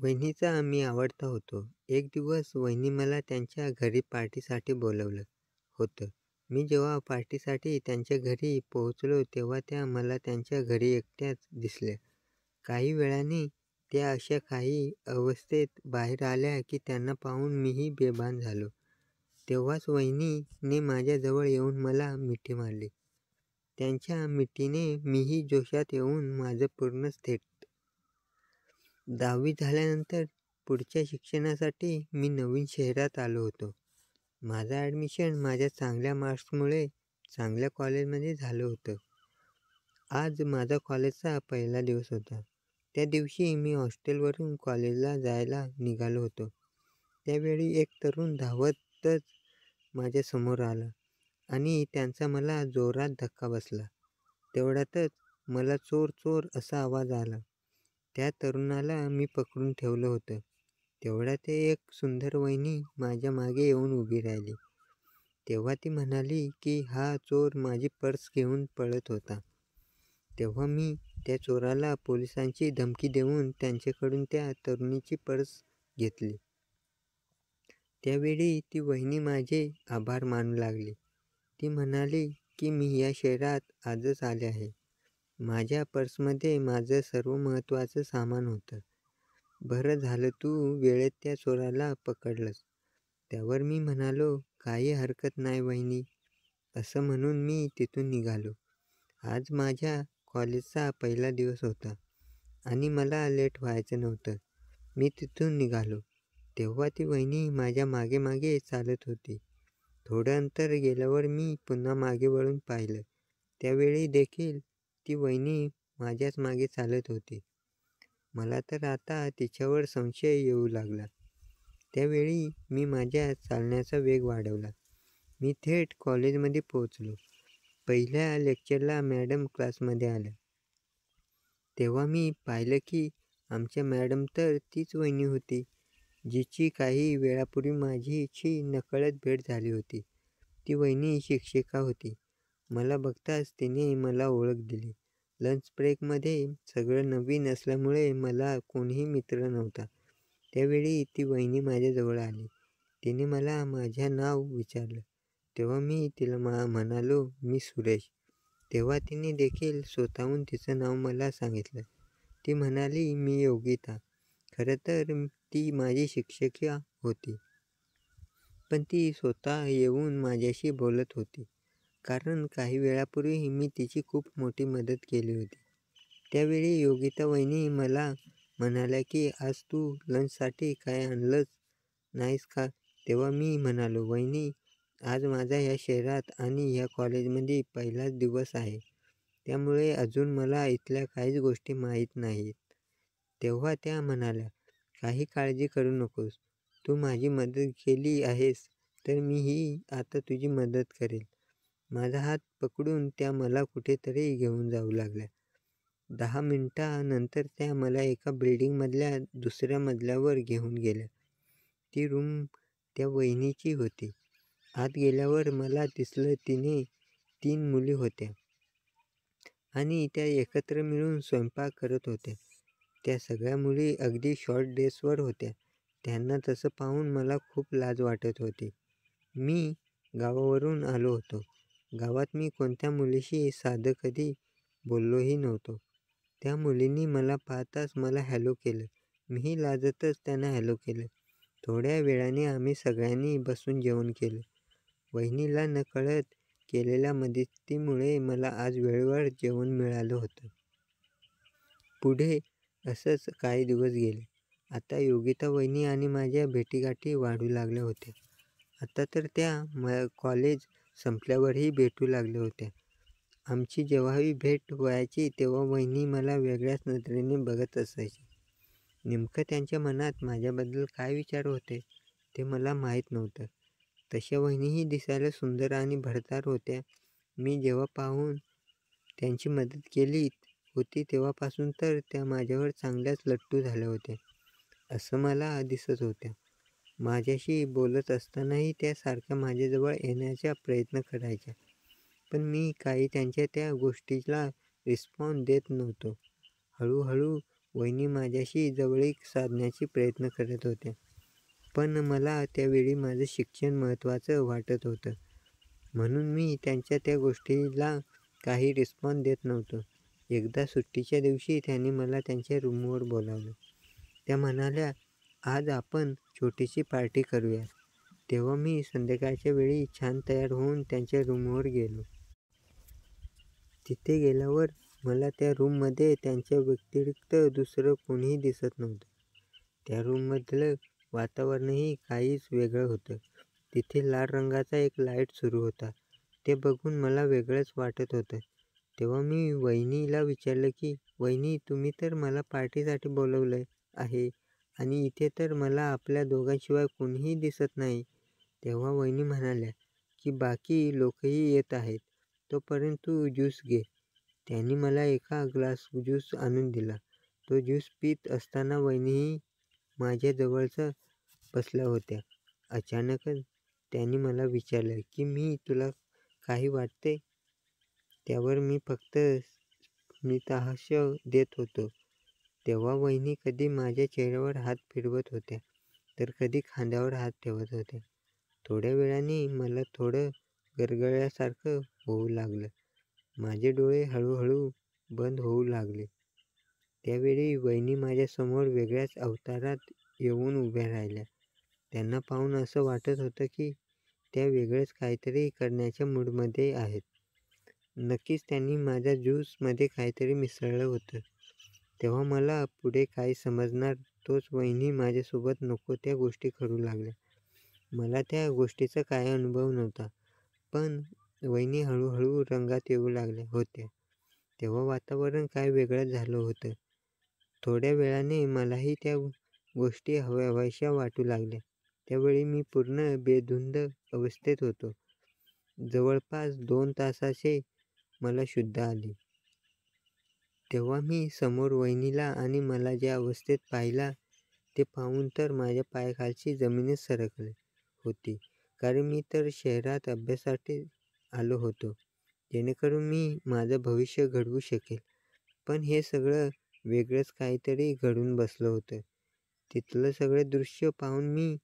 वहिनीचा मी आवडता होतो. एक दिवस वहिनी मला त्यांच्या घरी पार्टीसाठी बोलावलं होतं. मी जेव्हा पार्टीसाठी त्यांच्या घरी पोहोचलो तेव्हा त्या मला त्यांच्या घरी एकट्याच दिसल्या. काही वेळाने त्या अशा काही अवस्थेत बाहेर आल्या की त्यांना पाहून मीही बेभान झालो. तेव्हाच वहिनीने माझ्याजवळ येऊन मला मिठी मारली. त्यांच्या मिठीने मीही जोशात येऊन माझं पूर्णच थेट 10वी झाल्यानंतर पुढच्या शिक्षणासाठी मी नवीन शहरात आलो होतो. माझं ॲडमिशन माझ्या चांगल्या मार्क्समुळे चांगल्या कॉलेजमध्ये झालं होतं. आज माझा कॉलेजचा पहिला दिवस होता. त्या दिवशी मी हॉस्टेलवरून कॉलेजला जायला निघालो होतो. त्यावेळी एक तरुण धावतच माझ्यासमोर आला आणि त्यांचा मला जोरात धक्का बसला. तेवढ्यातच मला चोर चोर असा आवाज आला. त्या तरुणाला मी पकडून ठेवलं होतं. तेवढ्यात एक सुंदर वहिनी माझ्या मागे येऊन उभी राहिली. तेव्हा ती म्हणाली की हा चोर माझी पर्स घेऊन पळत होता. तेव्हा मी त्या चोराला पोलिसांची धमकी देऊन त्यांच्याकडून त्या तरुणीची पर्स घेतली. त्यावेळी ती वहिनी माझे आभार मानू लागली. ती म्हणाली की मी या शहरात आजच आले आहे. माझ्या पर्समध्ये माझं सर्व महत्त्वाचं सामान होतं. बरं झालं तू वेळेत त्या चोराला पकडलंस. त्यावर मी म्हणालो, काही हरकत नाही वहिनी. असं म्हणून मी तिथून निघालो. आज माझ्या कॉलेजचा पहिला दिवस होता आणि मला लेट व्हायचं नव्हतं. मी तिथून निघालो. तेव्हा ती वहिनी माझ्या मागे मागे चालत होती. थोडं अंतर गेल्यावर मी पुन्हा मागे वळून पाहिलं. त्यावेळी देखील ती वहिनी माझ्याच मागे चालत होती. मला तर आता तिच्यावर संशय येऊ लागला. त्यावेळी मी माझ्या चालण्याचा वेग वाढवला. मी थेट कॉलेजमध्ये पोहोचलो. पहिल्या लेक्चरला मॅडम क्लासमध्ये आल्या. तेव्हा मी पाहिलं की आमच्या मॅडम तर तीच वहिनी होती, जिची काही वेळापूर्वी माझीशी नकळत भेट झाली होती. ती वहिनी शिक्षिका होती. मला बघताच तिने मला ओळख दिली. लंच ब्रेकमध्ये सगळं नवीन असल्यामुळे मला कोणीही मित्र नव्हता. त्यावेळी ती वहिनी माझ्याजवळ आली. तिने मला माझे नाव विचारलं. तेव्हा मी तिला म्हणालो, मी सुरेश. तेव्हा तिने देखील स्वतःहून तिचं नाव मला सांगितलं. ती म्हणाली, मी योगिता. खरं तर ती माझी शिक्षिका होती. पण ती स्वतः येऊन माझ्याशी बोलत होती. कारण काही वेळापूर्वी मी तिची खूप मोठी मदत केली होती. त्यावेळी योगिता वहिनी मला म्हणाल्या की आज तू लंचसाठी काय आणलंच नाहीस का? तेव्हा मी म्हणालो, वहिनी आज माझा ह्या शहरात आणि ह्या कॉलेजमध्ये पहिलाच दिवस आहे. त्यामुळे अजून मला इथल्या काहीच गोष्टी माहीत नाहीत. तेव्हा त्या म्हणाल्या, काही काळजी करू नकोस. तू माझी मदत केली आहेस तर मीही आता तुझी मदत करेल. माझा हात पकडून त्या मला कुठेतरी घेऊन जाऊ लागल्या. 10 मिनिटांनंतर त्या मला एका बिल्डिंगमधल्या दुसऱ्या मजल्यावर घेऊन गेल्या. ती रूम त्या वहिनीची होती. आत गेल्यावर मला दिसलं तिने 3 मुली होत्या आणि त्या एकत्र मिळून स्वयंपाक करत होत्या. त्या सगळ्या मुली अगदी शॉर्ट ड्रेसवर होत्या. त्यांना तसं पाहून मला खूप लाज वाटत होती. मी गावावरून आलो होतो. गावात मी कोणत्या मुलीशी साधं कधी बोललोही नव्हतो. त्या मुलींनी मला पाहताच मला हॅलो केलं. मीही लाजतच त्यांना हॅलो केलं. थोड्या वेळाने आम्ही सगळ्यांनी बसून जेवण केलं. वहिनीला नकळत केलेल्या मदतीमुळे मला आज वेळेवर जेवण मिळालं होतं. पुढे असंच काही दिवस गेले. आता योगिता वहिनी आणि माझ्या भेटीगाठी वाढू लागल्या होत्या. आता तर त्या कॉलेज संपल्यावरही भेटू लागल्या होत्या. आमची जेव्हाही भेट व्हायची तेव्हा वहिनी मला वेगळ्याच नजरेने बघत असायची. नेमकं त्यांच्या मनात माझ्याबद्दल काय विचार होते ते मला माहीत नव्हतं. तशा वहिनीही दिसायला सुंदर आणि भरदार होत्या. मी जेव्हा पाहून त्यांची मदत केली होती तेव्हापासून तर त्या माझ्यावर चांगल्याच लट्टू झाल्या होत्या, असं मला दिसत होतं. माझ्याशी बोलत असतानाही त्या सारख्या माझ्याजवळ येण्याचा प्रयत्न करायच्या. पण मी काही त्यांच्या त्या गोष्टीला रिस्पॉन्स देत नव्हतो. हळूहळू वहिनी माझ्याशी जवळीक साधण्याचा प्रयत्न करत होत्या. पण मला त्यावेळी माझं शिक्षण महत्त्वाचं वाटत होतं. म्हणून मी त्यांच्या त्या गोष्टीला काही रिस्पॉन्स देत नव्हतो. एकदा सुट्टीच्या दिवशी त्यांनी मला त्यांच्या रूमवर बोलावलं. त्या म्हणाल्या, "आज आपण छोटीशी पार्टी करूया." तेव्हा मी संध्याकाळच्या वेळी छान तयार होऊन त्यांच्या रूमवर गेलो. तिथे गेल्यावर मला त्या रूममध्ये त्यांच्या व्यतिरिक्त दुसरं कोणीही दिसत नव्हतं. त्या रूममधलं वातावरणही काहीच वेगळं होतं. तिथे लाल रंगाचा एक लाईट सुरू होता. ते बघून मला वेगळंच वाटत होतं. तेव्हा मी वहिनीला विचारलं की, "वहिनी, तुम्ही तर मला पार्टीसाठी बोलावलं आहे आणि इथे तर मला आपल्या दोघांशिवाय कोणीही दिसत नाही." तेव्हा वहिनी म्हणाल्या की, "बाकी लोकही येत आहेत. तोपर्यंत तू ज्यूस घे." त्यांनी मला एका ग्लास ज्यूस आणून दिला. तो ज्यूस पीत असताना वहिनीही माझ्या जवळच बसल्या होत्या. अचानकच त्यांनी मला विचारलं की, "मी तुला काही वाटते?" त्यावर मी फक्त स्मितहास्य देत होतो. तेव्हा वहिनी कधी माझ्या चेहऱ्यावर हात फिरवत होत्या, तर कधी खांद्यावर हात ठेवत होत्या. थोड्या वेळाने मला थोडं गरगरल्यासारखं होऊ लागलं. माझे डोळे हळूहळू बंद होऊ लागले. त्यावेळी वहिनी माझ्यासमोर वेगळ्याच अवतारात येऊन उभ्या राहिल्या. त्यांना पाहून असं वाटत होतं की त्या वेगळंच काहीतरी करण्याच्या मूडमध्ये आहेत. नक्कीच त्यांनी माझ्या ज्यूसमध्ये काहीतरी मिसळलं होतं. तेव्हा मला पुढे काय समजणार तोच वहिनी माझ्यासोबत नको त्या गोष्टी करू लागल्या. मला त्या गोष्टीचा काही अनुभव नव्हता. पण वहिनी हळूहळू रंगात येऊ लागल्या होत्या. तेव्हा वातावरण काय वेगळंच झालं होतं. थोड्या वेळाने मलाही त्या गोष्टी हव्याशा वाटू लागल्या. त्यावेळी मी पूर्ण बेधुंद अवस्थेत होतो. जवळपास 2 तासाचे मला शुद्ध आले. तेव्हा मी समोर वहिनीला आणि मला ज्या अवस्थेत पाहिला ते पाहून तर माझ्या पायाखालची जमीनच सरकली होती. कारण मी तर शहरात अभ्यासासाठी आलो होतो, जेणेकरून मी माझं भविष्य घडवू शकेल. पण हे सगळं वेगळंच काहीतरी घडून बसलं होतं. तिथलं सगळं दृश्य पाहून मी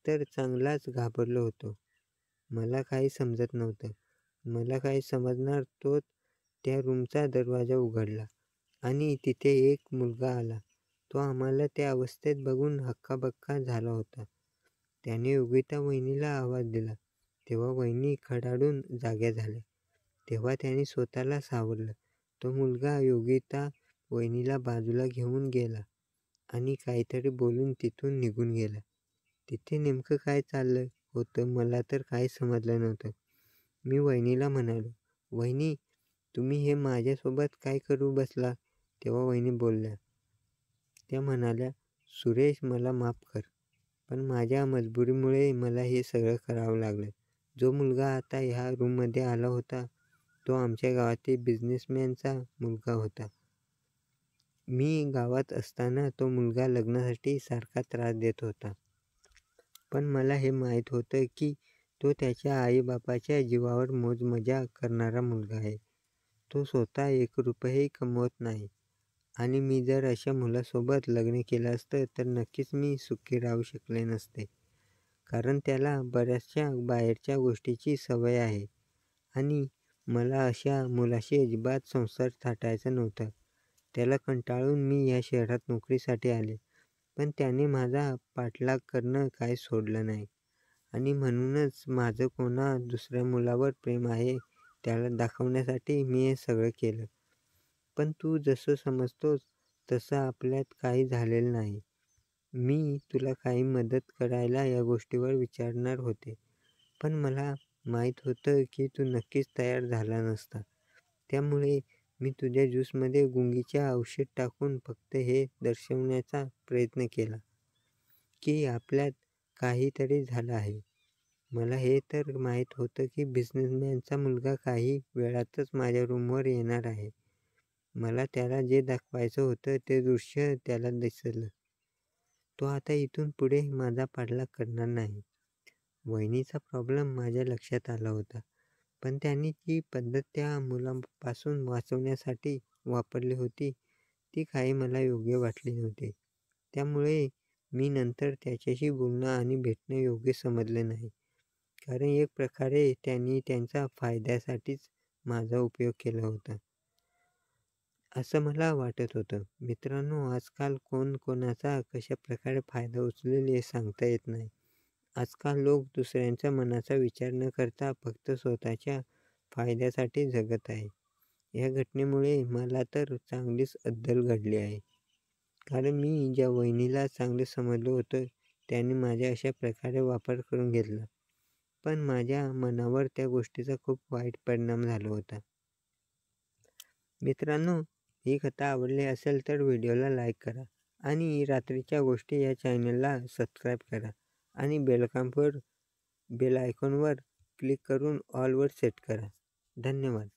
तर चांगलाच घाबरलो होतो. मला काही समजत नव्हतं. मला काही समजणार तोच त्या रूमचा दरवाजा उघडला आणि तिथे एक मुलगा आला. तो आम्हाला त्या अवस्थेत बघून हक्काबक्का झाला होता. त्याने योगिता वहिनीला आवाज दिला. तेव्हा वहिनी खडाडून जाग्या झाल्या. तेव्हा त्याने स्वतःला सावरलं. तो मुलगा योगिता वहिनीला बाजूला घेऊन गेला आणि काहीतरी बोलून तिथून निघून गेला. तिथे नेमकं काय चाललं होतं मला तर काही समजलं नव्हतं. मी वहिनीला म्हणालो, "वहिनी, तुम्ही हे माझ्यासोबत काय करू बसला?" तेव्हा वहिनी बोलल्या. त्या म्हणाल्या, "सुरेश, मला माफ कर. पण माझ्या मजबुरीमुळे मला हे सगळं करावं लागलं. जो मुलगा आता ह्या रूममध्ये आला होता, तो आमच्या गावातील बिझनेसमॅनचा मुलगा होता. मी गावात असताना तो मुलगा लग्नासाठी सारखा त्रास देत होता. पण मला हे माहीत होतं की तो त्याच्या आईबापाच्या जीवावर मौजमजा करणारा मुलगा आहे. तो स्वतः 1 रुपयाही कमवत नाही आणि मी जर अशा मुलासोबत लग्न केलं असतं तर नक्कीच मी सुखी राहू शकले नसते. कारण त्याला बऱ्याचशा बाहेरच्या गोष्टीची सवय आहे आणि मला अशा मुलाशी अजिबात संसार थाटायचा नव्हता. त्याला कंटाळून मी या शहरात नोकरीसाठी आले. पण त्याने माझा पाठलाग करणं काही सोडलं नाही आणि म्हणूनच माझं कोणा दुसऱ्या मुलावर प्रेम आहे त्याला दाखवण्यासाठी मी हे सगळं केलं. पण तू जसं समजतोस तसं आपल्यात काही झालेलं नाही. मी तुला काही मदत करायला या गोष्टीवर विचारणार होते. पण मला माहीत होतं की तू नक्कीच तयार झाला नसता. त्यामुळे मी तुझ्या ज्यूसमध्ये गुंगीचे औषध टाकून फक्त हे दर्शवण्याचा प्रयत्न केला की आपल्यात काहीतरी झालं आहे. मला हे तर माहीत होतं की बिझनेसमॅनचा मुलगा काही वेळातच माझ्या रूमवर येणार आहे. मला त्याला जे दाखवायचं होतं ते दृश्य त्याला दिसलं. तो आता इथून पुढे माझा पाठलाग करणार नाही. वहिनीचा प्रॉब्लेम माझ्या लक्षात आला होता. पण त्यांनी जी पद्धत त्या मुलापासून वाचवण्यासाठी वापरली होती ती काही मला योग्य वाटली नव्हती. त्यामुळे मी नंतर त्याच्याशी बोलणं आणि भेटणं योग्य समजलं नाही. कारण एक प्रकारे त्यांनी त्यांच्या फायद्यासाठीच माझा उपयोग केला होता, असं मला वाटत होतं. मित्रांनो, आजकाल कोण कोणाचा कशाप्रकारे फायदा उचलेल हे सांगता येत नाही. आजकाल लोक दुसऱ्यांच्या मनाचा विचार न करता फक्त स्वतःच्या फायद्यासाठी जगत आहे. या घटनेमुळे मला तर चांगलीच अद्दल घडली आहे. कारण मी ज्या वहिनीला चांगलं समजलं होतं, त्याने माझ्या अशा प्रकारे वापर करून घेतला. पण माझ्या मनावर त्या गोष्टीचा खूप वाईट परिणाम झाला होता. मित्रांनो, ही कथा आवडली असेल तर व्हिडिओला लाईक करा आणि रात्रीच्या गोष्टी या चॅनलला सबस्क्राईब करा आणि बेल आयकॉनवर क्लिक करून ऑलवर सेट करा. धन्यवाद.